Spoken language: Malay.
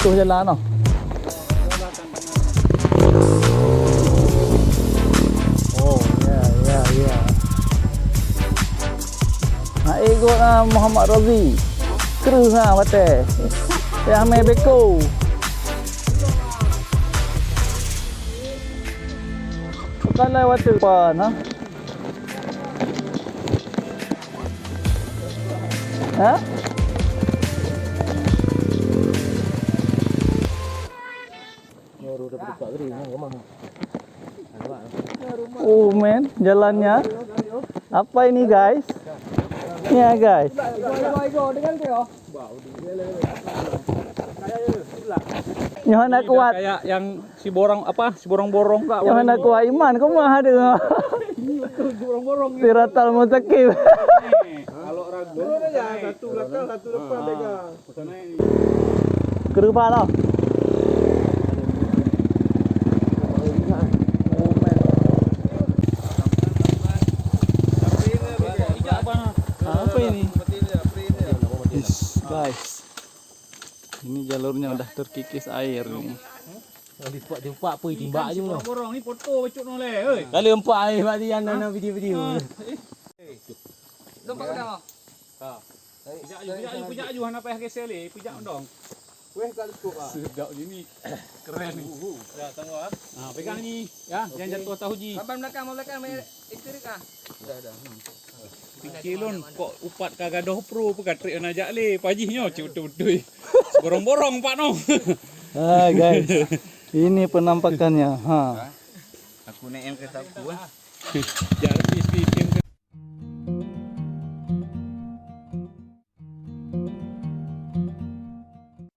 putus jalan noh. Oh, ya. Nak ikut Muhammad Razi. Kru bate. Ya ame beko. Kalau water pan ha? Oh man, jalannya. Apa ini guys? Ya guys. Nyoh nak kuat. Kayak yang si borong apa? Si borong-borong. Nyoh nak kuat iman kau mah ada. Borong-borong. Siratal mustaqim. Kalau ragu aja satu belakang satu depan pegang. Kerupa tau. Apa ini? Guys, ini jalurnya udah terkikis air nih. Dia apa timbak je lah. Borong ni foto bacuk no le. Oi. Kali empat air bagi yang nak video-video. Nampak dah. Ha. Pijak ju hana payah kesel ni. Pijak dong. Weh kalau cukup ah. Sedap ni. Keren ni. Dah tangguh ah. Ha, pegang ni ya, jangan jatuh tahu ji. Sampai belakang elektrik ah. Dah. Kilon kok upat kagadoh pro pekatrik najak le. Pajihnyo cutut-utui. Borong-borong pak no. Ah guys, ini penampakannya. Ha. Aku naik ke saku ah. Jar pis